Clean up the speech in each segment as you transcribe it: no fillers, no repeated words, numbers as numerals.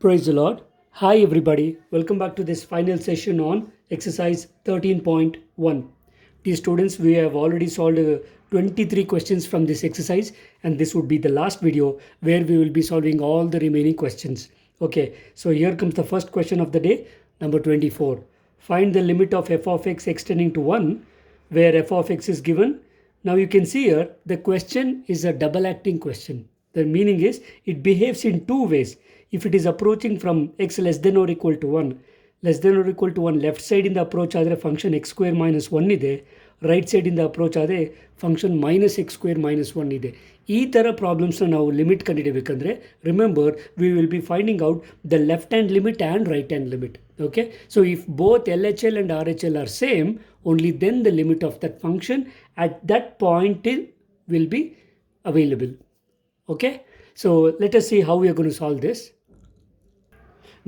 Praise the Lord. Hi everybody. Welcome back to this final session on exercise 13.1. Dear students, we have already solved 23 questions from this exercise, and this would be the last video where we will be solving all the remaining questions. Okay, so here comes the first question of the day, number 24. Find the limit of f of x extending to 1 where f of x is given. Now you can see here the question is a double acting question. The meaning is it behaves in two ways. If it is approaching from x less than or equal to 1, less than or equal to 1 left ಸೈಡಿಂದ approach ಆದರೆ function x square minus one ಇದೆ, right ಸೈಡಿಂದ approach ಆದರೆ function minus x square minus one ಇದೆ. ಈ ಥರ ಪ್ರಾಬ್ಲಮ್ಸ್ನ ನಾವು ಲಿಮಿಟ್ ಕಂಡುಹಿಡಬೇಕಂದ್ರೆ remember we will be finding out the left hand limit and right hand limit. Okay, so if both LHL and RHL are same, only then the limit of that function at that point will be available. Okay, so let us see how we are going to solve this.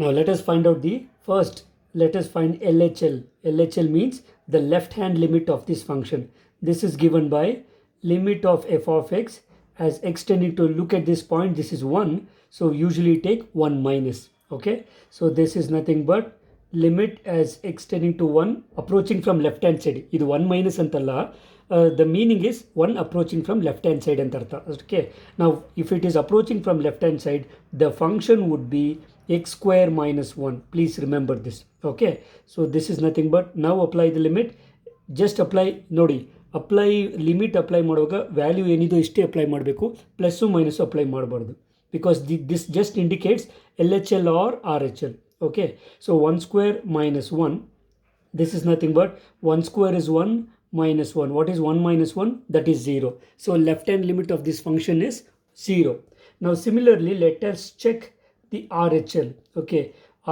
Now let us find out the first. Let us find LHL. LHL means the left hand limit of this function. This is given by limit of f of x as extending to, look at this point, this is 1, so usually take 1 minus. Okay, so this is nothing but limit as extending to 1 approaching from left hand side. Idu 1 minus antalla, the meaning is 1 approaching from left hand side anta artha. Okay, now if it is approaching from left hand side, the function would be x square minus 1. Please remember this. Okay, so this is nothing but, now apply the limit. Just apply, nodi, apply limit apply ಮಾಡುವಾಗ value ಏನಿದೆ ಇಷ್ಟೇ apply ಮಾಡಬೇಕು, plus minus apply ಮಾಡಬಾರ್ದು, because this just indicates LHL or RHL. Okay, so 1 square minus 1, this is nothing but 1 square is 1 minus 1. What is 1 minus 1? That is 0. So left hand limit of this function is 0. Now similarly, let us check the RHL. Okay,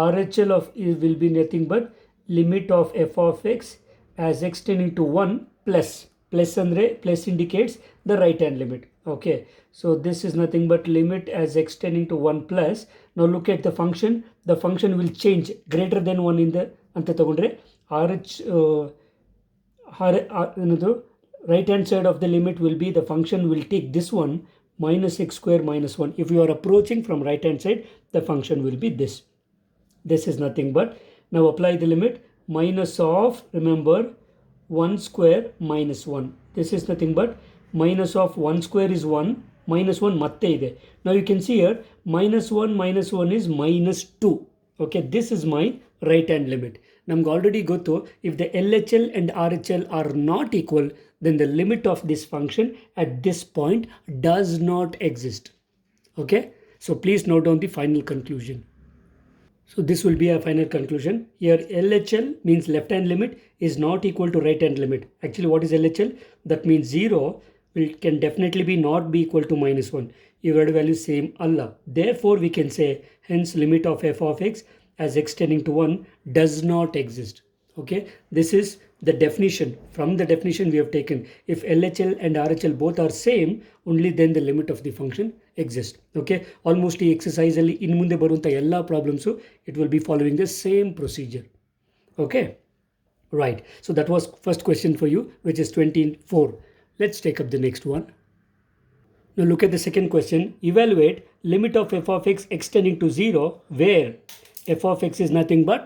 RHL of it will be nothing but limit of f of x as extending to 1 plus. Plus andre plus indicates the right hand limit. Okay, so this is nothing but limit as extending to 1 plus. Now look at the function. The function will change greater than 1 in the anta tagondre right hand side of the limit will be, the function will take this one minus x square minus 1. If you are approaching from right hand side, the function will be this. This is nothing but, now apply the limit, minus of, remember, 1 square minus 1. This is nothing but minus of 1 square is 1 minus 1 ಮತ್ತೆ ಇದೆ. Now you can see here minus 1 is minus 2. Okay, this is my right hand limit. ನಮ್ಗೆ already ಗೊತ್ತು, if the LHL and RHL are not equal, then the limit of this function at this point does not exist. Okay, so please note down the final conclusion. So this will be a final conclusion. Here LHL means left hand limit is not equal to right hand limit. Actually, what is LHL? That means 0 can definitely be not be equal to minus 1. Your value same Allah. Therefore, we can say hence limit of f of x as extending to 1 does not exist. Okay, this is the definition. From the definition we have taken, if LHL and RHL both are same, only then the limit of the function exists. Okay, almost ಈ exercise ಅಲ್ಲಿ ಇನ್ನು ಮುಂದೆ ಬರುವಂಥ ಎಲ್ಲ problems it will be following the same procedure. Okay, right, so that was first question for you, which is 24. Let's take up the next one. Now look at the second question. Evaluate limit of f of x extending to 0 where f of x is nothing but,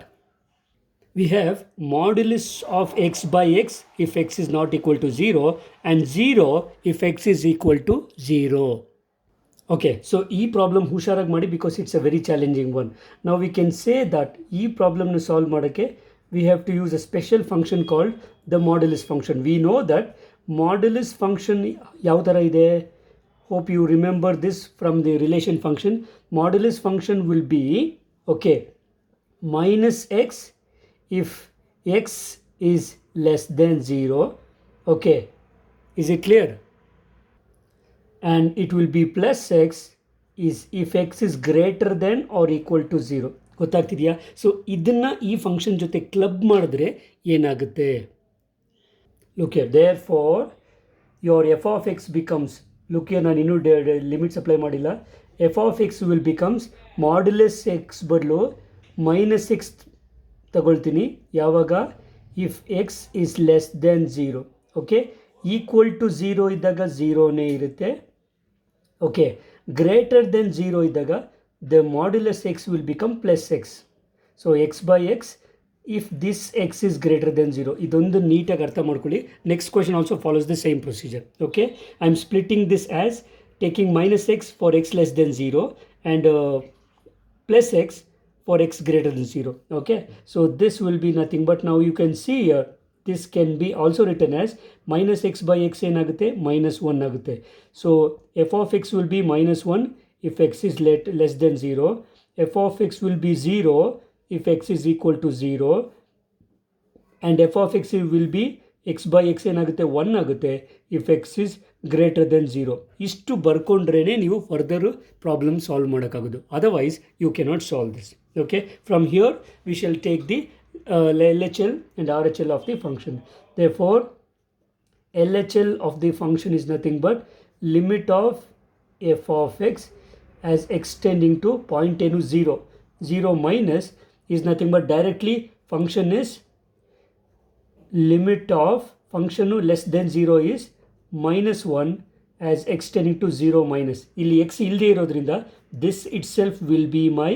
we have modulus of x by x if x is not equal to 0 and 0 if x is equal to 0. Okay, so e problem ಹುಷಾರಾಗಿ ಮಾಡಿ, because it's a very challenging one. Now we can say that e problem ನ solve ಮಾಡೋಕ್ಕೆ we have to use a special function called the modulus function. We know that modulus function ಯಾವ ಥರ ಇದೆ? Hope you remember this from the relation function. Modulus function will be, okay, minus x if x is less than 0. Okay, is it clear? And it will be plus x is if x is greater than or equal to 0. ಗೊತ್ತಾಗ್ತಿದೆಯಾ? So ಇದನ್ನು ಈ function ಜೊತೆ club ಮಾಡಿದ್ರೆ ಏನಾಗುತ್ತೆ? Look here, therefore your f of x becomes, look here, ನಾನು ಇನ್ನೂ limits apply ಮಾಡಿಲ್ಲ. f of x will becomes modulus x ಬದಲು minus x ತಗೊಳ್ತೀನಿ ಯಾವಾಗ, if x is less than 0. Okay, equal to 0 ಇದ್ದಾಗ 0ನೇ ಇರುತ್ತೆ. ಓಕೆ, ಗ್ರೇಟರ್ ದೆನ್ 0 ಇದ್ದಾಗ the modulus x will become plus x. So x by x, if this x is greater than 0. ಇದೊಂದು ನೀಟಾಗಿ ಅರ್ಥ ಮಾಡ್ಕೊಳ್ಳಿ. Next question also follows the same procedure. Okay, I'm splitting this as taking minus x for x less than 0 and plus x for x greater than 0. Okay, so this will be nothing but, now you can see here, this can be also written as minus x by x ಏನಾಗುತ್ತೆ minus 1 ಆಗುತ್ತೆ. So f of x will be minus 1 if x is less than 0. F of x will be 0 if x is equal to 0, and f of x will be x by x ಏನಾಗುತ್ತೆ 1 ಆಗುತ್ತೆ if x is greater than 0. ಇಷ್ಟು ಬರ್ಕೊಂಡ್ರೇನೆ ನೀವು further problem solve ಮಾಡೋಕ್ಕಾಗೋದು, otherwise you cannot solve this. Okay, from here we shall take the LHL and RHL of the function. Therefore LHL of the function is nothing but limit of f of x as x tending to point n 0. 0 minus is nothing but directly function is limit of function less than 0 is minus 1 as x tending to 0 minus. ಇಲ್ಲಿ x ಇಲ್ಲದೆ ಇರೋದ್ರಿಂದ this itself will be my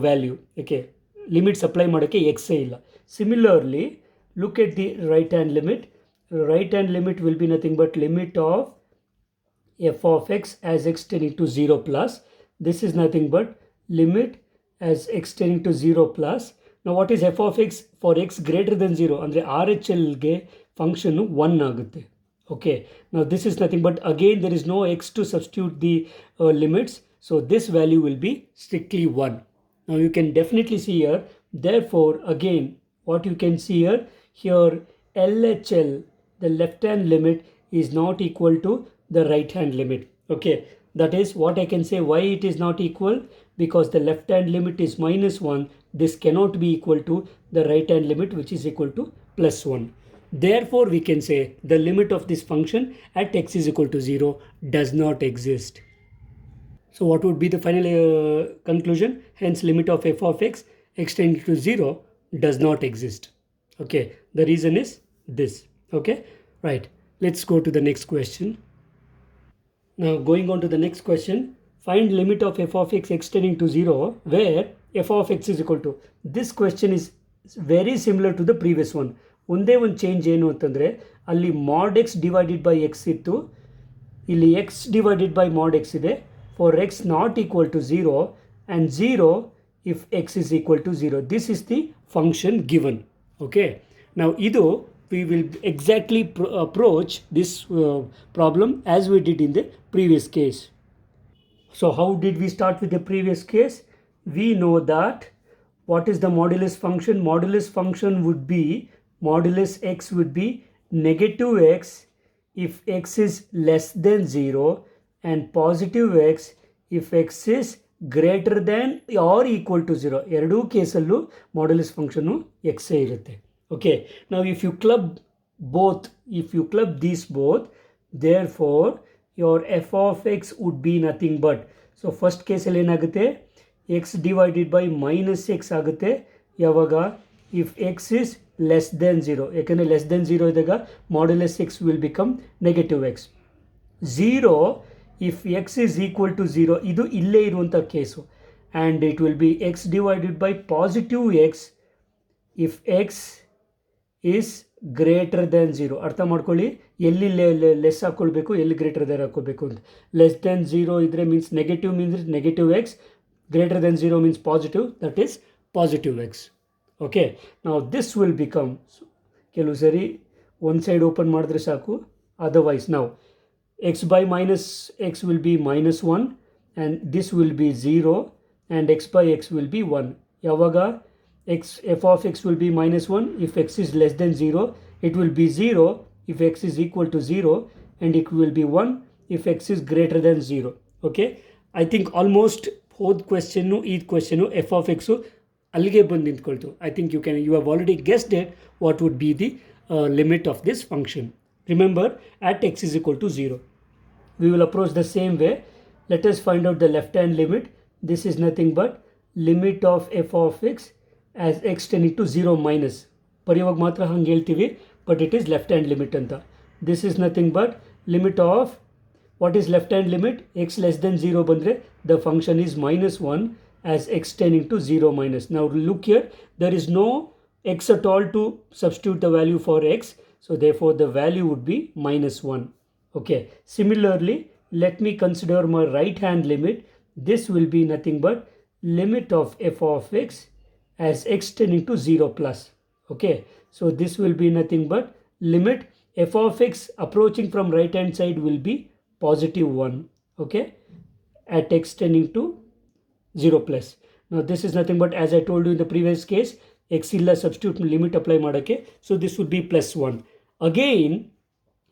value. Okay, limits apply ಮಾಡೋಕ್ಕೆ ಎಕ್ಸೇ ಇಲ್ಲ. Similarly look at the right hand limit. Right hand limit will be nothing but limit of f of x as x tending to 0 plus. This is nothing but limit as x tending to 0 plus. ನಾವು what is f of x for x greater then 0 ಅಂದರೆ R H ಎಲ್ಗೆ function 1 ಆಗುತ್ತೆ. Okay, ನಾವು this is nothing but again there is no x to substitute the limits, so this value will be strictly 1. Now you can definitely see here, therefore again what you can see here LHL, the left hand limit is not equal to the right hand limit. Okay, that is what I can say why it is not equal, because the left hand limit is minus 1. This cannot be equal to the right hand limit which is equal to plus 1. Therefore we can say the limit of this function at x is equal to 0 does not exist. So what would be the final conclusion? Hence limit of f of x extending to 0 does not exist. Okay, the reason is this. Okay, right, let's go to the next question. Now going on to the next question, find limit of f of x extending to 0 where f of x is equal to. This question is very similar to the previous one. ಒಂದೇ ಒಂದು change ಏನು ಅಂತಂದರೆ ಅಲ್ಲಿ mod x divided by x ಇತ್ತು, ಇಲ್ಲಿ x divided by mod x ಇದೆ for x not equal to 0 and 0 if x is equal to 0. This is the function given. Okay, now idu we will exactly approach this problem as we did in the previous case. So how did we start with the previous case? We know that what is the modulus function? Modulus function would be, modulus x would be negative x if x is less than 0 and positive x if x is greater than or equal to 0. ಎರಡೂ ಕೇಸಲ್ಲೂ modulus function ಎಕ್ಸೇ ಇರುತ್ತೆ. Okay, ನಾವು if you club these both, therefore your f of x would be nothing but, so first ಕೇಸಲ್ಲಿ ಏನಾಗುತ್ತೆ x divided by minus x ಆಗುತ್ತೆ ಯಾವಾಗ if x is less than 0, ಯಾಕಂದರೆ less than 0 ಇದ್ದಾಗ modulus x will become negative x. 0 if x is equal to 0, ಇದು ಇಲ್ಲೇ ಇರುವಂಥ case, and it will be x divided by positive x if x is greater than 0. ಅರ್ಥ ಮಾಡ್ಕೊಳ್ಳಿ, ಎಲ್ಲಿ less ಹಾಕ್ಕೊಳ್ಬೇಕು, ಎಲ್ಲಿ ಗ್ರೇಟರ್ ದೆನ್ ಹಾಕ್ಕೋಬೇಕು ಅಂತ. ಲೆಸ್ ದೆನ್ 0 ಇದ್ದರೆ means means negative X, greater then 0 means positive, that is positive X. Okay, ನಾವು this will become, ಕೆಲವು ಸರಿ ಒಂದು ಸೈಡ್ ಓಪನ್ ಮಾಡಿದ್ರೆ ಸಾಕು, ಅದರ್ವೈಸ್ ನಾವು x by minus x will be minus 1 and this will be 0 and x by x will be 1. ಯಾವಾಗ f of x will be minus 1 if x is less than 0, it will be 0 if x is equal to 0 and it will be 1 if x is greater than 0. Okay, I think almost ಹೋದ ಕ್ವೆಶ್ಚನ್ನು ಈ ಕ್ವೆಶ್ಚನ್ನು f of x ಅಲ್ಲಿಗೆ ಬಂದು ನಿಂತ್ಕೊಳ್ತು. I think you have already guessed it what would be the limit of this function. Remember, at x is equal to 0. We will approach the same way. Let us find out the left hand limit. This is nothing but limit of f of x as x tending to 0 minus. ಬರೆಯುವಾಗ ಮಾತ್ರ ಹಂಗೆ ಹೇಳ್ತೀವಿ, but it is left hand limit ಅಂತ. This is nothing but limit of What is left hand limit? X less than 0 bandre, the function is minus 1 as x tending to 0 minus. Now look here, there is no x at all to substitute the value for x. So therefore the value would be minus 1. Okay. Similarly, let me consider my right hand limit. This will be nothing but limit of f of x as x tending to 0 plus. Okay. So this will be nothing but limit f of x approaching from right hand side will be positive 1. Okay. At x tending to 0 plus. Now this is nothing but, as I told you in the previous case, x illa substitute limit apply madake. So this would be plus 1. Again,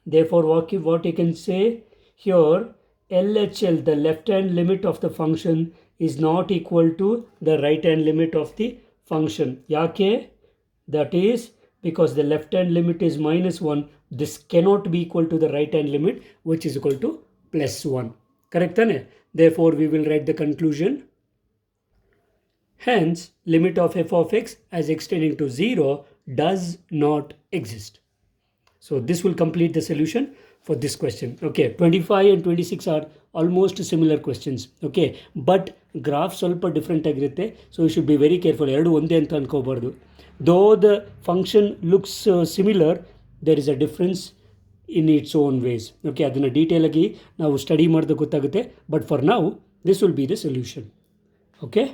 therefore what you can say here, LHL, the left hand limit of the function, is not equal to the right hand limit of the function. Yake? That is because the left hand limit is minus 1. This cannot be equal to the right hand limit, which is equal to plus 1. Correct? Therefore, we will write the conclusion. Hence, limit of f of x as x tending to 0 does not exist. So this will complete the solution for this question. Okay, 25 and 26 are almost similar questions. Okay, but graph ಸ್ವಲ್ಪ different ಆಗಿರುತ್ತೆ. So you should be very careful. ಎರಡು ಒಂದೇ ಅಂತ ಅನ್ಕೋಬಾರ್ದು. Though the function looks similar, there is a difference in its own ways. Okay, ಅದನ್ನು detail ಆಗಿ ನಾವು study ಮಾಡಿದ್ರೆ ಗೊತ್ತಾಗುತ್ತೆ. But for now, this will be the solution. Okay.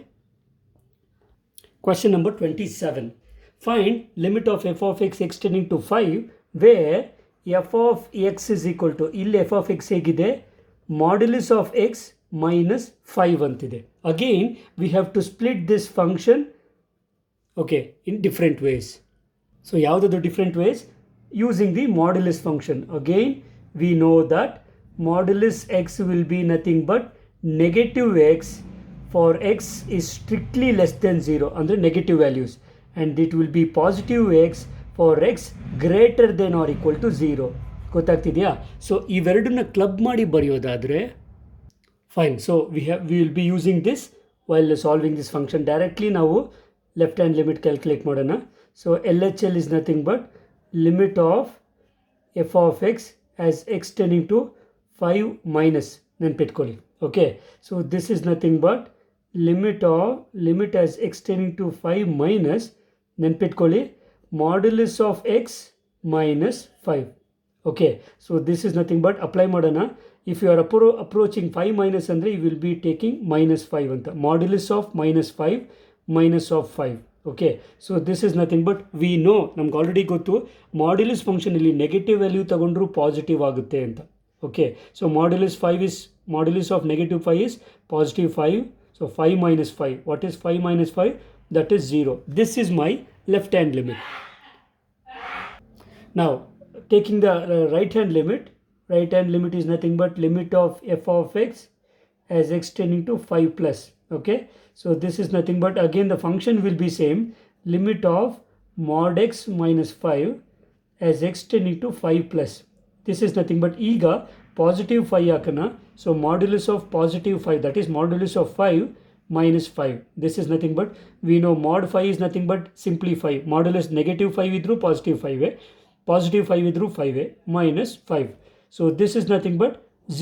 Question number 27. Find limit of f of x extending to 5 where f of x is equal to, ಇಲ್ಲಿ f of x ಹೇಗಿದೆ, modulus of x minus 5 ಅಂತಿದೆ. Again, we have to split this function, okay, in different ways. So ಯಾವುದಾದ್ರು different ways? Using the modulus function. Again, we know that modulus x will be nothing but negative x for x is strictly less than 0 under negative values, and it will be positive x for x greater than or equal to 0. ಗೊತ್ತಾಗ್ತಿದೆಯಾ? So ಇವೆರಡನ್ನ club ಮಾಡಿ ಬರೆಯೋದಾದರೆ fine. So we will be using this while solving this function. Directly ನಾವು left hand limit calculate ಮಾಡೋಣ. So LHL is nothing but limit of f of x as x tending to 5 minus, ನೆನ್ಪಿಟ್ಕೊಳ್ಳಿ. Okay, so this is nothing but limit as x tending to 5 minus, ನೆನ್ಪಿಟ್ಕೊಳ್ಳಿ, modulus of x minus 5. Okay, so this is nothing but apply ಮಾಡೋಣ. If you are approaching 5 minus ಅಂದರೆ you will be taking minus 5 ಅಂತ. Modulus of minus 5 minus of 5. Okay, so this is nothing but we know, ನಮ್ಗೆ already ಗೊತ್ತು modulus function ಇಲ್ಲಿ negative value ತಗೊಂಡ್ರು positive ಆಗುತ್ತೆ ಅಂತ. Okay, so modulus of negative 5 is positive 5. So 5 minus 5. What is 5 minus 5? That is 0. This is my left hand limit. Now, taking the right hand limit is nothing but limit of f of x as x tending to 5 plus. Okay, so this is nothing but, again the function will be same, limit of mod x minus 5 as x tending to 5 plus. This is nothing but ಈಗ positive 5 ಹಾಕೋಣ. So modulus of positive 5, that is modulus of 5 minus 5. This is nothing but, we know mod 5 is nothing but simply 5. Modulus negative 5 idru positive 5 positive 5 idru 5 minus 5. So this is nothing but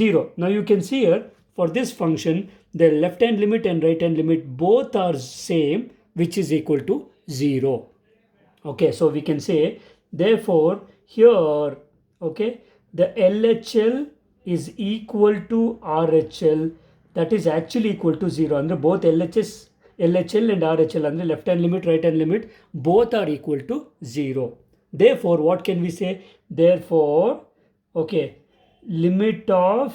0. Now you can see here, for this function the left hand limit and right hand limit both are same, which is equal to 0. Okay, so we can say therefore here, okay, the LHL is equal to RHL, that is actually equal to 0. Andre both LHL and RHL, andre left hand limit, right hand limit, both are equal to 0. Therefore what can we say? Therefore, okay, limit of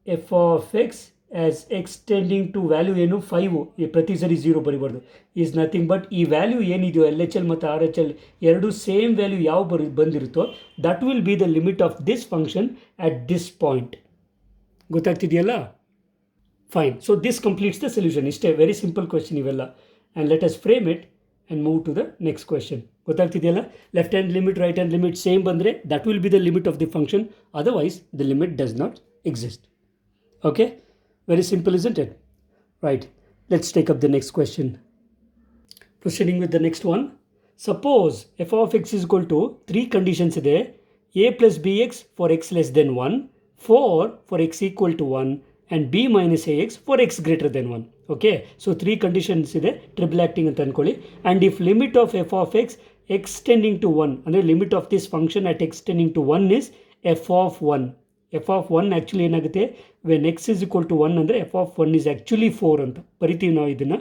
f of x as x tending to value ಏನು 5, ಪ್ರತಿ ಸರಿ 0 ಬರಿಬಾರ್ದು, is nothing but ಈ value ಏನಿದೆಯೋ LHL ಮತ್ತು RHL ಎರಡು same value ಯಾವ ಬಂದಿರುತ್ತೋ that will be the limit of this function at this point. ಗೊತ್ತಾಗ್ತಿದೆಯಲ್ಲ? Fine. So this completes the solution. ಇಷ್ಟೇ, very simple question ಇವೆಲ್ಲ. and let us frame it and move to the next question. ಗೊತ್ತಾಗ್ತಿದೆಯಲ್ಲ? Left hand limit, right hand limit same ಬಂದರೆ that will be the limit of the function, otherwise the limit does not exist. Okay, very simple, isn't it? Right, let's take up the next question. Proceeding with the next one. Suppose f of x is equal to 3 conditions ಇದೆ, a plus bx for x less than 1, 4 for x equal to 1 and b minus ax for x greater than 1. Okay, so 3 conditions ide triple acting anta ankoli. And if limit of f of x tending to 1 andre limit of this function at x tending to 1 is f of 1. f of 1 actually ಏನಾಗುತ್ತೆ when x is equal to 1 ಅಂದರೆ f of 1 is actually 4 ಅಂತ ಬರಿತೀವಿ ನಾವು ಇದನ್ನು.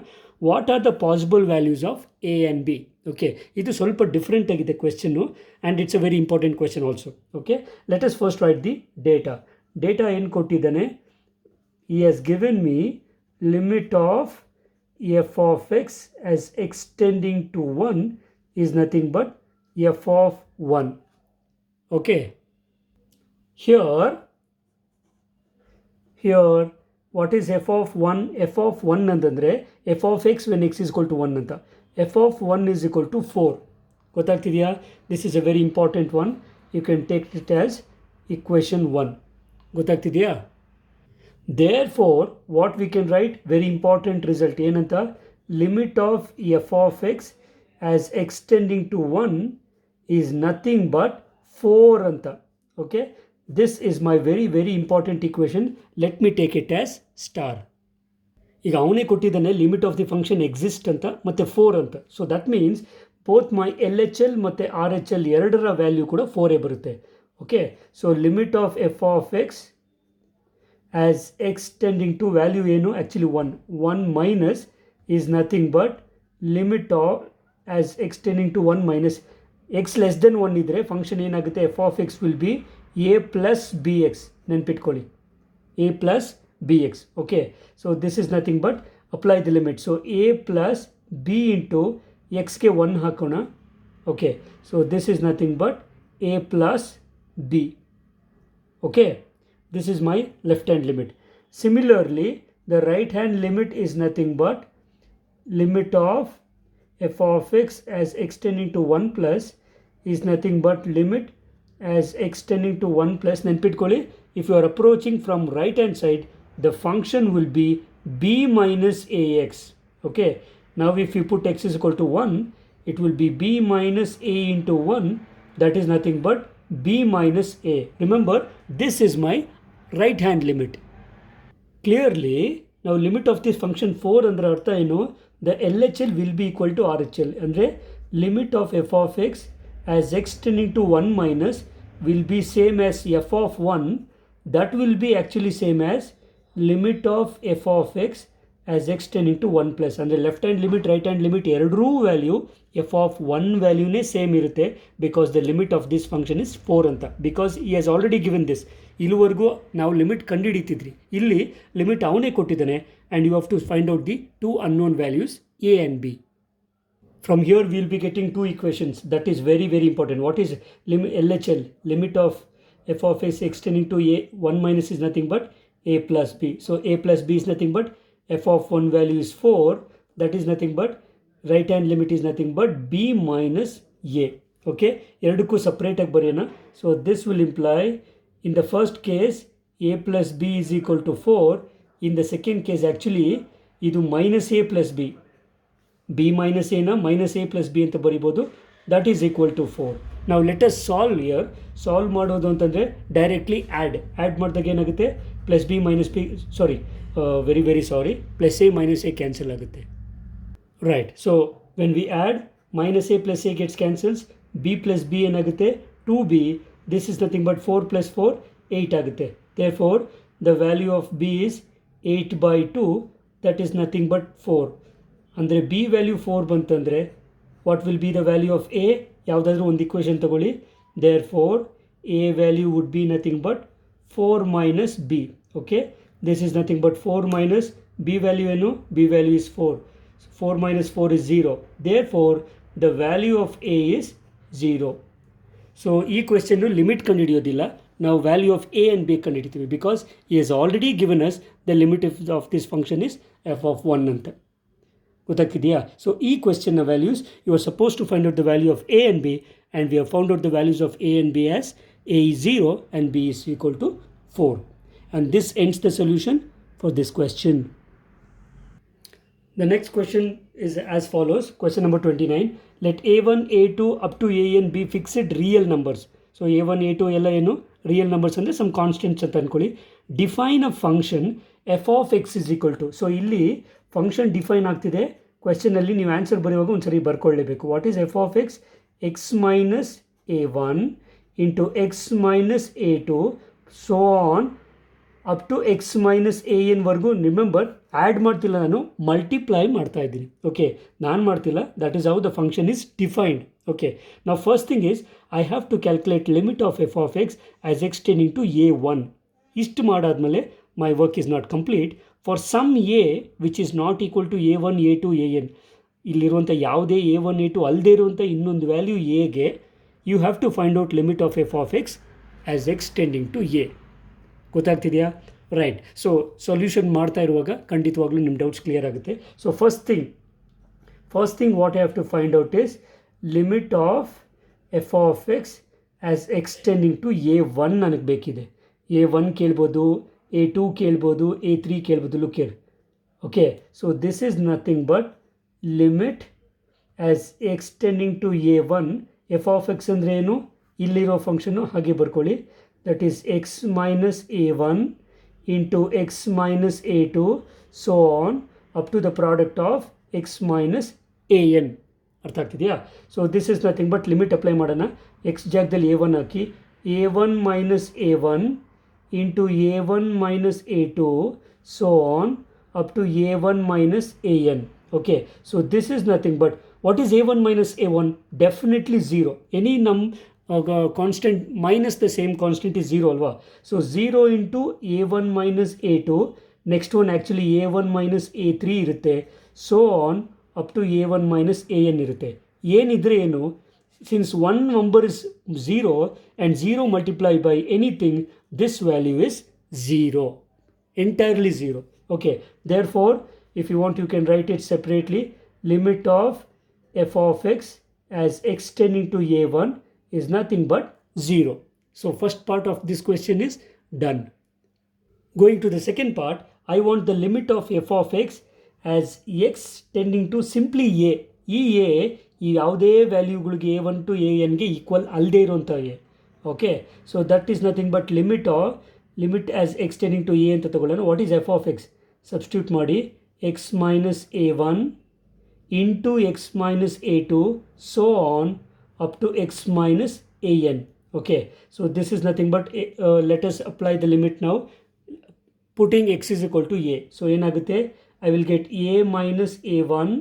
What are the possible values of a and b? Okay, ಇದು ಸ್ವಲ್ಪ different ಆಗಿದೆ question and it's a very important question also. Okay, let us first write the data ಏನು ಕೊಟ್ಟಿದ್ದಾನೆ. he has given me limit of f of x as x tending to 1 is nothing but f of 1. Okay, here what is f of 1? f of 1 ಅಂತಂದರೆ f of x when x is equal to 1 ಅಂತ. f of 1 is equal to 4. ಗೊತ್ತಾಗ್ತಿದೆಯಾ? This is a very important one. You can take it as equation 1. ಗೊತ್ತಾಗ್ತಿದೆಯಾ? Therefore, what we can write, very important result ಏನಂತ, limit of f of x as x tending to 1 is nothing but 4 ಅಂತ. Okay, this is my very important equation. Let me take it as star. ಈಗ ಅವನೇ ಕೊಟ್ಟಿದ್ದಾನೆ limit of the function exist ಅಂತ ಮತ್ತು 4 ಅಂತ. So that means both my L H L ಮತ್ತು R H L ಎರಡರ value ಕೂಡ 4 ಬರುತ್ತೆ. Okay, so limit of f of X as x tending to value ಏನು actually 1 minus is nothing but limit of as x tending to 1 minus x less than 1 ಇದ್ರೆ function ಏನಾಗುತ್ತೆ, f of x will be a plus bx. ನೆನ್ಪಿಟ್ಕೊಳ್ಳಿ, a plus bx. okay, so this is nothing but apply the limit. so a plus b into x ಗೆ 1 ಹಾಕೋಣ. okay, so this is nothing but a plus b. okay, this is my left hand limit. Similarly, the right hand limit is nothing but limit of f of x as x tending to 1 plus is nothing but limit as x tending to 1 plus. ನೆನ್ಪಿಟ್ಕೊಳ್ಳಿ, if you are approaching from right hand side, the function will be b minus ax. okay, now if you put x is equal to 1, it will be b minus a into 1, that is nothing but b minus a. Remember, this is my right hand limit. Clearly, now limit of this function 4 ಅಂದರೆ ಅರ್ಥ ಏನು, the LHL will be equal to RHL. ಅಂದರೆ limit of f of x as x tending to 1 minus will be same as f of 1. that will be actually same as limit of f of x as x tending to 1 plus. ಅಂದರೆ left hand limit right hand limit ಎರಡರೂ value f of 1 ವ್ಯಾಲ್ಯೂನೇ same ಇರುತ್ತೆ, because the limit of this function is 4 ಅಂತ. Because ಈ has already given this. ಇಲ್ಲಿವರೆಗೂ ನಾವು limit ಕಂಡುಹಿಡಿತಿದ್ರಿ, ಇಲ್ಲಿ limit ಅವನೇ ಕೊಟ್ಟಿದ್ದಾನೆ and you have to find out the 2 unknown values a and b. From here we will be getting 2 equations. That is very important. What is LHL? Limit of f of x tending to a 1 minus is nothing but a plus b. So a plus b is nothing but f of 1 value is 4. That is nothing but right hand limit is nothing but b minus a. Okay, ಎರಡಕ್ಕೂ separate ಆಗಿ ಬರೆಯೋಣ. So this will imply in the first case a plus b is equal to 4. In the second case actually ಇದು minus a plus b. b minus a ನ minus a plus b ಅಂತ ಬರಿಬೋದು. that is equal to 4. Now let us solve here. Solve ಮಾಡೋದು ಅಂತಂದರೆ directly add ಮಾಡಿದಾಗ ಏನಾಗುತ್ತೆ, plus b minus b very sorry plus a minus a cancel ಆಗುತ್ತೆ. Right, so when we add minus a plus a gets cancels, b plus b ಏನಾಗುತ್ತೆ 2b. This is nothing but 4 plus 4 8 ಆಗುತ್ತೆ. therefore the value of b is 8/2. that is nothing but 4. ಅಂದರೆ B value 4 ಬಂತಂದರೆ what will be the value of A? ಯಾವುದಾದ್ರೂ ಒಂದು equation ತಗೊಳ್ಳಿ. therefore a value would be nothing but 4 minus b. okay, this is nothing but 4 minus b value ಏನು, b value is 4. 4 minus 4 is 0. therefore the value of a is 0. So ಈ question limit ಕಂಡುಹಿಡಿಯೋದಿಲ್ಲ, ನಾವು value of a and b ಕಂಡುಹಿಡಿತೀವಿ, because ಈ has already given us the limit of this function is f of 1 ಅಂತ. ಗೊತ್ತಾಗ್ತಿದೆಯಾ? So ಈ ಕ್ವೆಶ್ಚನ್ನ values you are suppose to find out the value of a and b, and we have found out the values of a and b as a is 0 and b is equal to 4. And this ends the solution for this question. The next question is as follows. Question number 29. Let a1, a2 up to an be fixed real numbers. So A1 A2 ಎಲ್ಲ ಏನು real numbers ಅಂದರೆ some constants ಅಂತ ಅಂದ್ಕೊಳ್ಳಿ. Define a function f of x is equal to, so ಇಲ್ಲಿ function define ಆಗ್ತಿದೆ. ಕ್ವೆಶ್ಚನಲ್ಲಿ ನೀವು answer ಬರೆಯುವಾಗ ಒಂದು ಸರಿ ಬರ್ಕೊಳ್ಳೇಬೇಕು. What is f of x? X minus A1 into x minus A2 so on up to x minus AN ವರೆಗೂ. Remember, add ಮಾಡ್ತಿಲ್ಲ, ನಾನು ಮಲ್ಟಿಪ್ಲೈ ಮಾಡ್ತಾ ಇದ್ದೀನಿ. ಓಕೆ, ನಾನು ಮಾಡ್ತಿಲ್ಲ. That is how the function is defined. Okay, ನಾವು first thing is I have to calculate limit of f of x as x tending to A1. ಇಷ್ಟು ಮಾಡಾದಮೇಲೆ my work is not complete. For some a which is not equal to A1 A2 AN, ಇಲ್ಲಿರುವಂಥ ಯಾವುದೇ A1 A2 ಅಲ್ಲದೆ ಇರುವಂಥ ಇನ್ನೊಂದು value ಎಗೆ you have to find out limit of f of x as x tending to a. ಗೊತ್ತಾಗ್ತಿದೆಯಾ? Right. So solution ಮಾಡ್ತಾ ಇರುವಾಗ ಖಂಡಿತವಾಗ್ಲೂ ನಿಮ್ಮ ಡೌಟ್ಸ್ ಕ್ಲಿಯರ್ ಆಗುತ್ತೆ. So first thing what I have to find out is limit of f of x as x tending to A1 ನನಗೆ ಬೇಕಿದೆ. A1 ಕೇಳ್ಬೋದು, A2 ಕೇಳ್ಬೋದು, A3 ಕೇಳ್ಬೋದು. Look here. Okay, so this is nothing but limit as x tending to A1. F of x ಅಂದರೆ ಏನು? ಇಲ್ಲಿರೋ ಫಂಕ್ಷನ್ನು ಹಾಗೆ ಬರ್ಕೊಳ್ಳಿ. That is x minus A1 into x minus A2 so on up to the product of x minus AN. ಅರ್ಥ ಆಗ್ತಿದೆಯಾ? So this is nothing but limit apply ಮಾಡೋಣ. X ಜಾಗದಲ್ಲಿ A1 ಹಾಕಿ, A1 minus A1 into A1 minus A2 so on up to A1 minus AN. Okay, so this is nothing but what is A1 minus A1? Definitely 0. Any constant minus the same constant is 0 alva. So 0 into A1 minus A2. Next one actually A1 minus A3 irutte. So on up to A1 minus AN irutte. Yenidre enu, since one number is 0 and 0 multiplied by anything, this value is 0. Entirely 0. Okay, therefore if you want you can write it separately. Limit of f of x as x tending to A1 is nothing but 0. So first part of this question is done. Going to the second part, I want the limit of f of x as x tending to simply a. ಈ ಯಾವುದೇ ವ್ಯಾಲ್ಯೂಗಳಿಗೆ A1 to ANಗೆ equal ಅಲ್ಲದೆ ಇರುವಂಥ a. Okay, so that is nothing but limit as x tending to a ಅಂತ ತಗೊಳ್ಳೋಣ. What is f of x? Substitute ಮಾಡಿ. X minus A1 into x minus A2 so on up to x minus AN. Okay, so this is nothing but let us apply the limit ನಾವು putting x is equal to a. So ಏನಾಗುತ್ತೆ? I will get a minus A1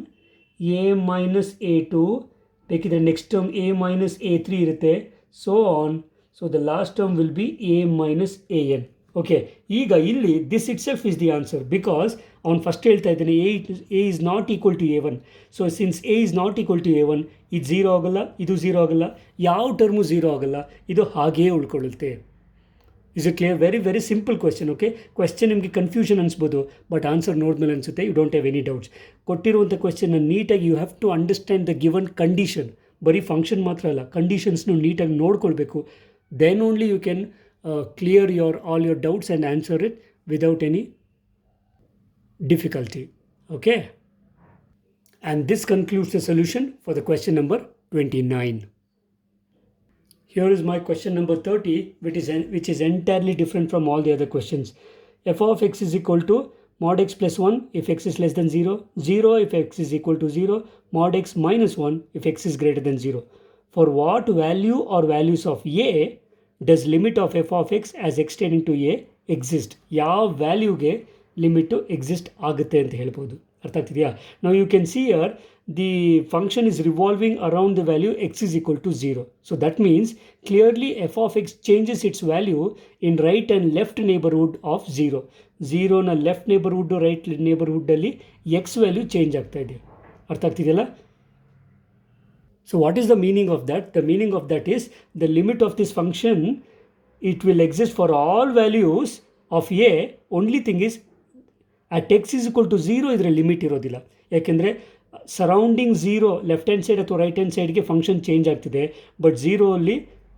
a minus A2, ಬೇಕಿದ್ರೆ next term a minus A3 ಇರುತ್ತೆ. So on. So the last term will be a minus AN. Okay, ಈಗ ಇಲ್ಲಿ this itself is the answer because ಅವ್ನು first ಹೇಳ್ತಾ ಇದ್ದಾನೆ a is not equal to A1. So since a is not equal to A1, ಇದು 0 ಆಗೋಲ್ಲ, ಇದು 0 ಆಗೋಲ್ಲ, ಯಾವ ಟರ್ಮು 0 ಆಗೋಲ್ಲ, ಇದು ಹಾಗೇ ಉಳ್ಕೊಳ್ಳುತ್ತೆ. Is a clear? Very very simple question. Okay, question ನಿಮಗೆ ಕನ್ಫ್ಯೂಷನ್ ಅನಿಸ್ಬೋದು ಬಟ್ ಆನ್ಸರ್ ನೋಡಿದ್ಮೇಲೆ ಅನಿಸುತ್ತೆ you don't have any doubts. ಕೊಟ್ಟಿರುವಂಥ ಕ್ವೆಶ್ಚನ್ನ ನೀಟಾಗಿ you have to understand the given condition. ಬರೀ ಫಂಕ್ಷನ್ ಮಾತ್ರ ಅಲ್ಲ, ಕಂಡೀಷನ್ಸ್ನು ನೀಟಾಗಿ ನೋಡ್ಕೊಳ್ಬೇಕು. Then only you can clear all your doubts and answer it without any difficulty. Okay, and this concludes the solution for the question number 29. Here is my question number 30, which is entirely different from all the other questions. F of x is equal to mod x plus 1 if x is less than 0, 0 if x is equal to 0, mod x minus 1 if x is greater than 0. For what value or values of a does limit of f of x as x tending to a exist? ಯಾವ ವ್ಯಾಲ್ಯೂಗೆ limit exist ಆಗುತ್ತೆ ಅಂತ ಹೇಳ್ಬೋದು. ಅರ್ಥ ಆಗ್ತಿದೆಯಾ? ನಾವು you can see here the function is revolving around the value x is equal to 0. So that means clearly f of x changes its value in right and left neighborhood of 0. 0ನ left neighborhood right ನೇಬರ್ಹುಡ್ಡಲ್ಲಿ x value change ಆಗ್ತಾ ಇದೆ. ಅರ್ಥ ಆಗ್ತಿದೆಯಲ್ಲ? So what is the meaning of that? The meaning of that is the limit of this function, it will exist for all values of a. Only thing is at x is equal to 0 ಇದರ limit ಇರೋದಿಲ್ಲ. ಯಾಕೆಂದರೆ surrounding 0 left hand side ಅಥವಾ right hand ಸೈಡ್ಗೆ function change ಆಗ್ತಿದೆ but 0 ಅಲ್ಲಿ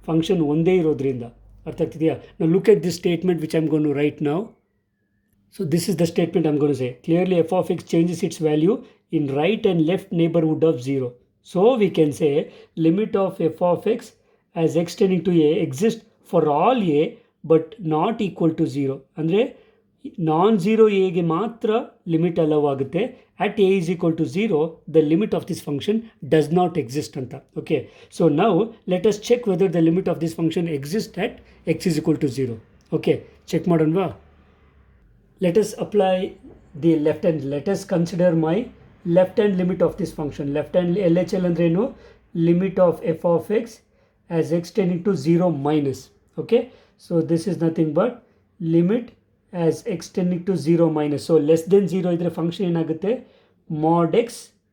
function ಒಂದೇ ಇರೋದ್ರಿಂದ. ಅರ್ಥ ಆಗ್ತಿದೆಯಾ? ನಾವು look at this statement which I am gonna write now. So this is the statement I am gonna say. Clearly f of x changes its value in right and left neighbourhood of 0. So we can say limit of f of x as x tending to a exists for all a but not equal to 0. ಅಂದರೆ non zero ಎಗೆ ಮಾತ್ರ limit allow ಆಗುತ್ತೆ. at a is equal to 0 the limit of this function does not exist ಅಂತ. okay, so now let us check whether the limit of this function exists at x is equal to 0. okay, check ಮಾಡೋಣವಾ? let us apply the left hand. let us consider my left hand limit of this function. left hand LHL ಅಂದ್ರೇನು? limit of f of x as x tending to 0 minus. okay, so this is nothing but limit as x tending to 0 minus. so less than 0 ಇದ್ರೆ function ಏನಾಗುತ್ತೆ? mod x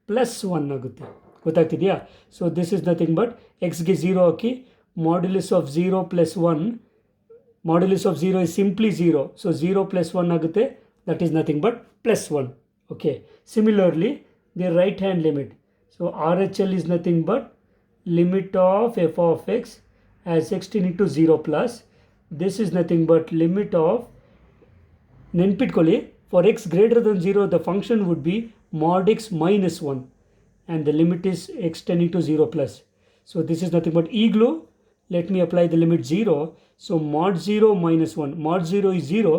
plus 1 ಆಗುತ್ತೆ. ಗೊತ್ತಾಗ್ತಿದೆಯಾ? So this is nothing but ಎಕ್ಸ್ಗೆ 0 ಹಾಕಿ modulus of 0 plus 1. Modulus of 0 is simply 0. so 0 plus 1 ಆಗುತ್ತೆ. that is nothing but plus 1. okay, similarly the right hand limit. so RHL is nothing but limit of f of x as x tending to 0 plus. this is nothing but limit of, ನೆನ್ಪಿಟ್ಕೊಳ್ಳಿ, for x greater than 0 the function would be mod x minus 1 and the limit is x tending to 0 plus. so this is nothing but ಈಗಲೂ let me apply the limit 0. so mod 0 minus 1, mod 0 is 0,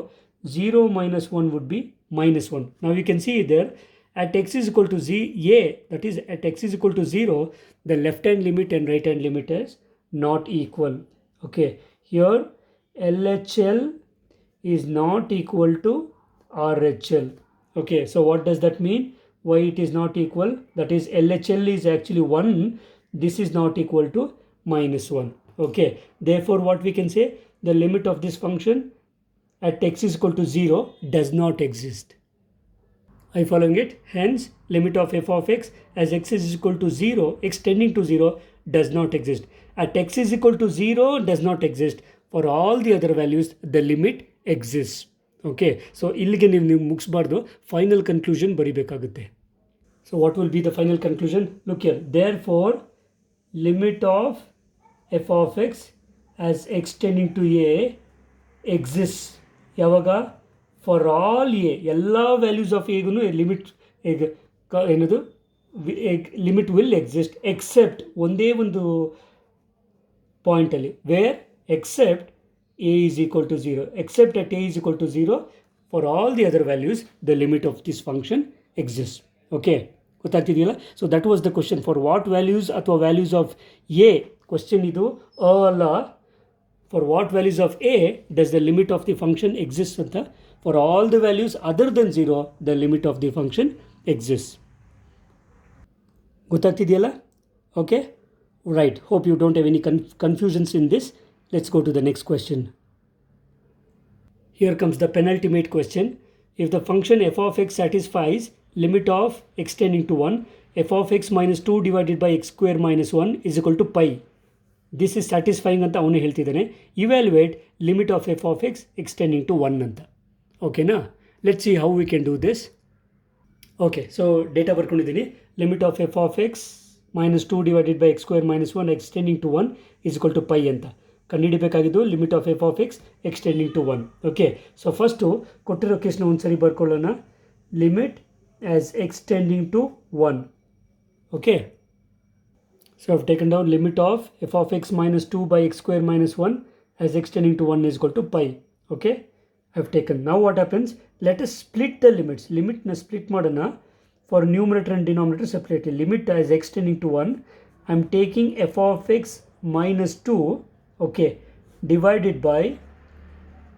0 minus 1 would be minus 1. now you can see there at x is equal to a, that is at x is equal to 0 the left hand limit and right hand limit is not equal. okay, here LHL is not equal to RHL. okay, so what does that mean? Why it is not equal? that is LHL is actually 1, this is not equal to minus 1. okay, therefore what we can say, the limit of this function at x is equal to 0 does not exist. Are you following it? hence limit of f of x as x is equal to 0, x tending to 0 does not exist. at x is equal to 0 does not exist. for all the other values the limit exists. okay, so ಇಲ್ಲಿಗೆ ನೀವು ಮುಗಿಸ್ಬಾರ್ದು, final conclusion ಬರಿಬೇಕಾಗುತ್ತೆ. so what will be the final conclusion? look here, therefore limit of f of x as x tending to a exists. ಯಾವಾಗ? for all a, ಎಲ್ಲ values of ಎಗೂ limit ಏನದು limit will exist except ಒಂದೇ ಒಂದು ಪಾಯಿಂಟಲ್ಲಿ, where except a is equal to 0. except at a is equal to 0 for all the other values the limit of this function exists. okay, ಗೊತ್ತಾಗ್ತಿದೆಯಲ್ಲ? so that was the question. for what values ಅಥವಾ values of a, question ಇದು ಅಲ್ಲ. for what values of a does the limit of the function exist ಅಂತ. for all the values other than 0 the limit of the function exists. ಗೊತ್ತಾಗ್ತಿದೆಯಲ್ಲ? okay, right, hope you don't have any confusions in this. let's go to the next question. here comes the penultimate question. if the function f of x satisfies limit of x tending to 1, f of x minus 2 divided by x square minus 1 is equal to pi. this is satisfying ಅಂತ ಅವನು ಹೇಳ್ತಿದ್ದಾನೆ. evaluate limit of f of x x tending to 1 ಅಂತ. ಓಕೆನಾ? let's see how we can do this. okay, so data ಬರ್ಕೊಂಡಿದ್ದೀನಿ. limit of f of x minus 2 divided by x square minus 1 x tending to 1 is equal to pi ಅಂತ ಕಂಡುಹಿಡಬೇಕಾಗಿದ್ದು limit of f of x x tending to 1. Okay, so first ಕೊಟ್ಟಿರೋ ಕೇಸ್ನ ಒಂದು ಸರಿ ಬರ್ಕೊಳ್ಳೋಣ. Limit as extending to 1. Okay, so I've taken down limit of f of x minus 2 by x square minus 1 as extending to 1 is equal to pi. Okay, I've taken. Now what happens, let us split the limits. ಲಿಮಿಟ್ನ split ಮಾಡೋಣ. For numerator and denominator ಸೆಪ್ರೇಟ್ಲಿ. Limit as extending to 1, I am taking f of x minus 2, okay, divided by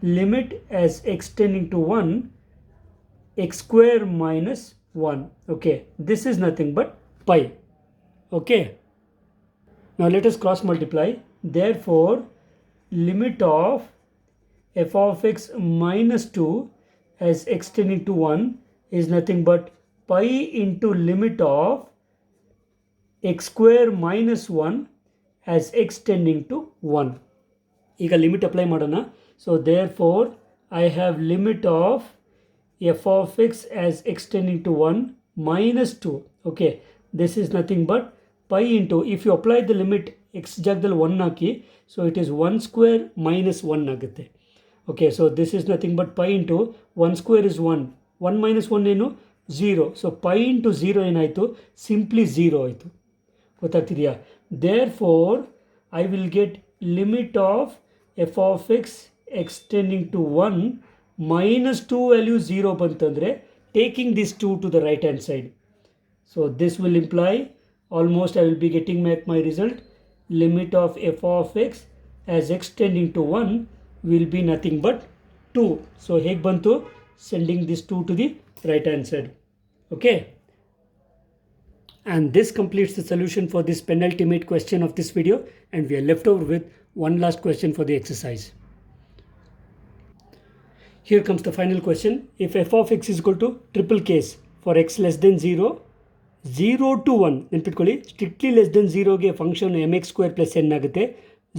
limit as x tending to 1 x square minus 1. okay, this is nothing but pi. okay, now let us cross multiply. therefore limit of f of x minus 2 as x tending to 1 is nothing but pi into limit of x square minus 1 as x tending to 1. ಈಗ limit apply ಮಾಡೋಣ. So therefore I have limit of f of x as x tending to 1 minus 2. Okay, this is nothing but pi into, if you apply the limit x ಜಾಗದಲ್ಲಿ 1 ಹಾಕಿ, so it is 1 square minus 1 ಆಗುತ್ತೆ. Okay, so this is nothing but pi into 1 square is 1, 1 minus 1 ಏನು 0. So pi into 0 ಏನಾಯಿತು, simply 0 ಆಯಿತು. ಗೊತ್ತಾಗ್ತಿದೆಯಾ? therefore I will get limit of f of x extending to 1 minus 2 value 0 bantandre, taking this 2 to the right hand side. So this will imply almost I will be getting my result. Limit of f of x as extending to 1 will be nothing but 2. So heg bantu, sending this 2 to the right hand side. Okay. And this completes the solution for this penultimate question of this video, and we are left over with one last question for the exercise. Here comes the final question. If f of x is equal to triple case for x less than 0, 0 to 1, ನೆನ್ಪಿಟ್ಕೊಳ್ಳಿ, strictly less than 0ಗೆ function mx square plus n ಆಗುತ್ತೆ,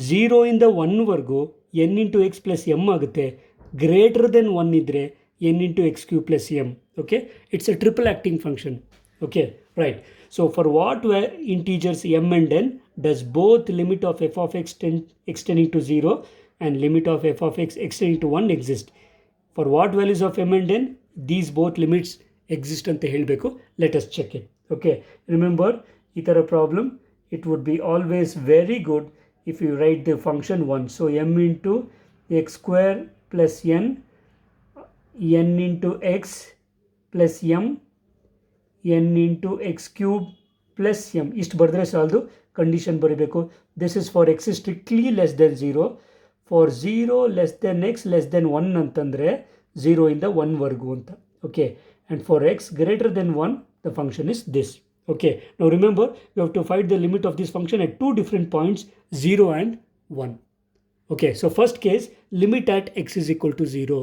0 ಇಂದ 1ವರೆಗೂ n into x plus m ಆಗುತ್ತೆ, greater than 1 ಇದ್ದರೆ n into x cube plus m. Okay, it's a triple acting function. Okay, right. So for what integers m and n does both limit of f of x extending to 0 and limit of f of x extending to 1 exist? For what values of m and n these both limits exist ante helbeku. Let us check it. Okay, remember itara problem, it would be always very good if you write the function 1. So m into x square plus n into x plus m, n into x cube plus m. ಇಷ್ಟು ಬರೆದ್ರೆ ಸಾಲದು, condition ಬರೀಬೇಕು. This is for X strictly less then 0. For 0 less than X less than 1 ಅಂತಂದರೆ 0 ಇಂದ 1ವರೆಗೂ ಅಂತ. Okay, and for x greater than 1 the function is this. Okay, now remember you have to find the limit of this function at two different points, 0 and 1. Okay, so first case, limit at x is equal to 0.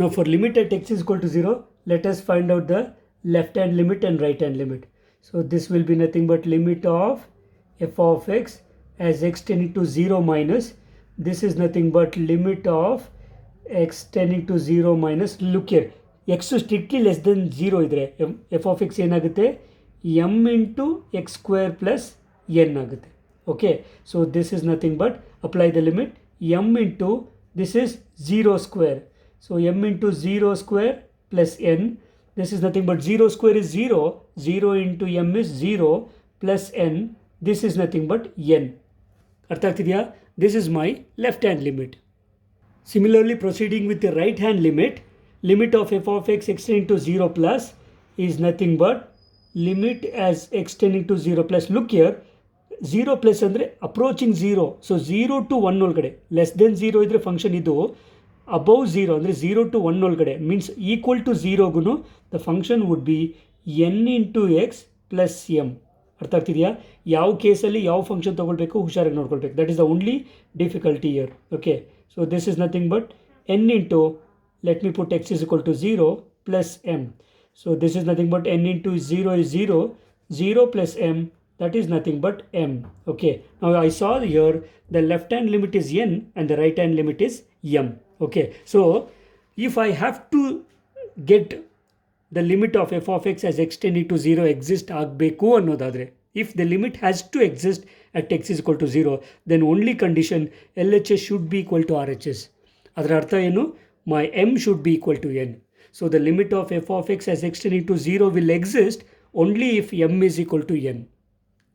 Now for limit at x is equal to 0, let us find out the left hand limit and right hand limit. So this will be nothing but limit of f of x as x tending to 0 minus, this is nothing but limit of x tending to 0 minus. Look here, x strictly less than 0 idre f of x ಏನಾಗುತ್ತೆ, m into x square plus n ಆಗುತ್ತೆ. Okay, so this is nothing but apply the limit m into this is 0 square. So m into 0 square plus n, this is nothing but 0 square is 0, 0 into m is 0 plus n, this is nothing but n. ಅರ್ಥ ಆಗ್ತಿದೆಯಾ? This is my left hand limit. Similarly proceeding with the right hand limit, limit of f of x extending to 0 plus is nothing but limit as extending to 0 plus. Look here, 0 plus ಅಂದರೆ approaching 0. So 0 to 1 ಒಳಗಡೆ, less than 0 ಇದ್ರೆ function ಇದು, above 0 ಅಂದರೆ 0 to 1 ಒಳಗಡೆ means equal to 0ಗೂ the function would be n into x plus m. ಅರ್ಥ ಆಗ್ತಿದೆಯಾ? ಯಾವ ಕೇಸಲ್ಲಿ ಯಾವ ಫಂಕ್ಷನ್ ತೊಗೊಳ್ಬೇಕು ಹುಷಾರಾಗಿ ನೋಡ್ಕೊಳ್ಬೇಕು. That is the only difficulty here. Okay, so this is nothing but n into, let me put x is equal to 0 plus m. So this is nothing but n into 0 is 0, 0 plus m, that is nothing but m. Okay, now I saw here the left hand limit is n and the right hand limit is m. Okay, so if I have to get the limit of f of x as extending to 0 exist ಆಗಬೇಕು ಅನ್ನೋದಾದರೆ, if the limit has to exist at x is equal to 0, then only condition LHS should be equal to RHS. ಅದರ ಅರ್ಥ ಏನು? My m should be equal to n. So the limit of f of x as extending to 0 will exist only if m is equal to n.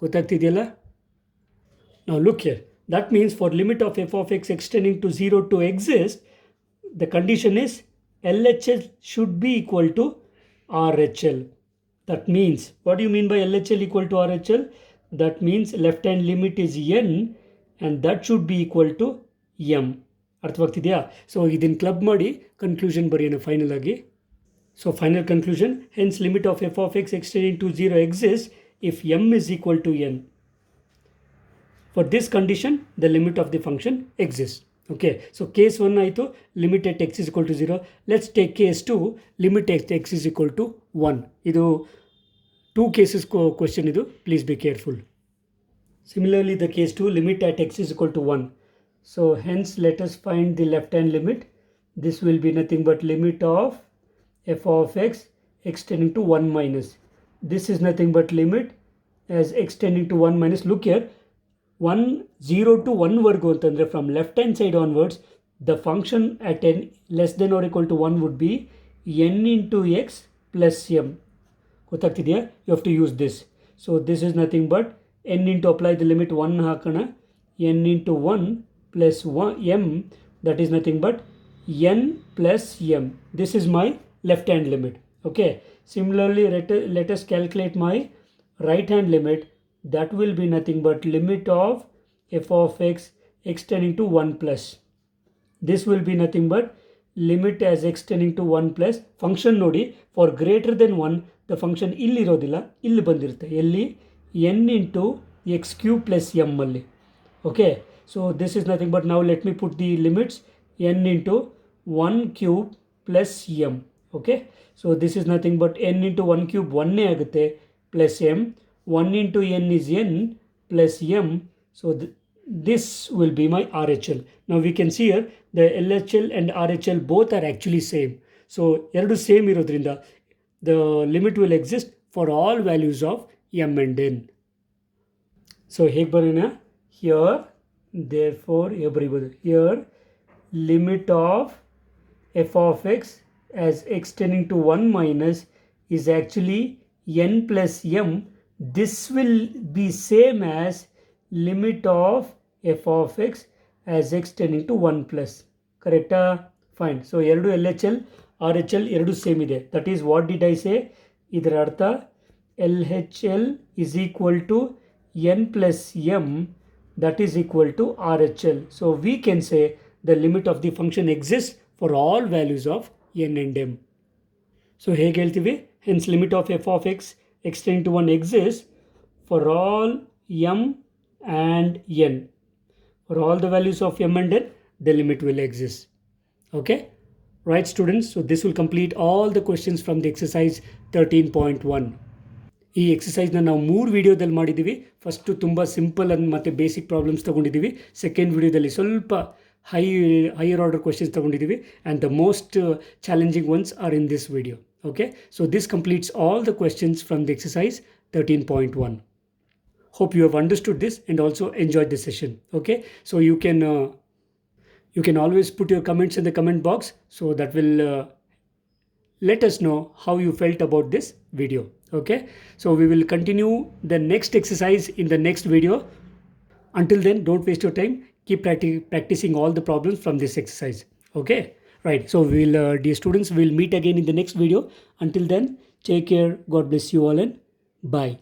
ಗೊತ್ತಾಗ್ತಿದೆಯಲ್ಲ? Now look here, that means for limit of f of x extending to 0 to exist, the condition is LHS should be equal to RHL. That means, what do you mean by LHL equal to RHL? That means left hand limit is n and that should be equal to m. ಅರ್ಥವಾಗ್ತಿದೆಯಾ? So ಇದನ್ನು club ಮಾಡಿ conclusion ಬರೆಯೋಣ final ಆಗಿ. So final conclusion, hence limit of f of x x tending to 0 exist if m is equal to n. For this condition the limit of the function exist. Okay, so case 1 ಆಯಿತು, limit at x is equal to 0. Let's take case 2, limit at x is equal to 1. ಇದು 2 cases question ಇದು, please be careful. Similarly the case 2, limit at x is equal to 1. So hence let us find the left hand limit. This will be nothing but limit of f of x extending to 1 minus. This is nothing but limit as extending to 1 minus. Look here, 0 to 1 vargu antandre from left hand side onwards, the function at n less than or equal to 1 would be n into x plus m. ಗೊತ್ತಾಗ್ತಿದೆಯಾ? You have to use this. So this is nothing but n into, apply the limit 1 ಹಾಕೋಣ, n into 1 plus 1 m, that is nothing but n plus m. This is my left hand limit. Okay. Similarly, let us calculate my right hand limit. That will be nothing but limit of f of x tending to 1 plus. This will be nothing but limit as x tending to 1 plus function ನೋಡಿ for greater than 1 the function ಇಲ್ಲಿ ಇರೋದಿಲ್ಲ, ಇಲ್ಲಿ ಬಂದಿರುತ್ತೆ. ಎಲ್ಲಿ n into x cube plus m ಅಲ್ಲಿ. Okay, so this is nothing but, now let me put the limits, n into 1 cube plus m. Okay, so this is nothing but n into 1 cube 1 ಆಗುತ್ತೆ plus m, 1 into n is n plus m. So this will be my RHL. Now we can see here the LHL and RHL both are actually same. So ಎರಡು same ಇರೋದ್ರಿಂದ the limit will exist for all values of m and n. So ಹೇಗೆ ಬರೋಣ, here therefore here limit of f of x as x tending to 1 minus is actually n plus m. This will be same as limit of f of x as x tending to 1 plus. Correct? Fine. So ಎರಡು LHL RHL ಎರಡು same ಇದೆ. That is what did I say? ಇದರ ಅರ್ಥ LHL is equal to n plus m, that is equal to RHL. So we can say the limit of the function exists for all values of n and m. So ಹೇಗೆ ಹೇಳ್ತೀವಿ, hence limit of f of x tending to 1 exists for all m and n. For all the values of m and n, the limit will exist. Okay, right students, so this will complete all the questions from the exercise 13.1. ಈ ಎಕ್ಸಸೈಸ್ನ ನಾವು 3 ವಿಡಿಯೋದಲ್ಲಿ ಮಾಡಿದ್ದೀವಿ. First ತುಂಬ simple ಮತ್ತು basic problems ತೊಗೊಂಡಿದ್ದೀವಿ. Second ವಿಡಿಯೋದಲ್ಲಿ ಸ್ವಲ್ಪ higher order questions ತೊಗೊಂಡಿದ್ದೀವಿ, and the most challenging ones are in this video. Okay, so this completes all the questions from the exercise 13.1. Hope you have understood this and also enjoyed this session. Okay, so you can always put your comments in the comment box, so that will let us know how you felt about this video. Okay, so we will continue the next exercise in the next video. Until then, don't waste your time. Keep practicing all the problems from this exercise. Okay, right, so we'll dear students, we'll meet again in the next video. Until then, take care, God bless you all, and bye.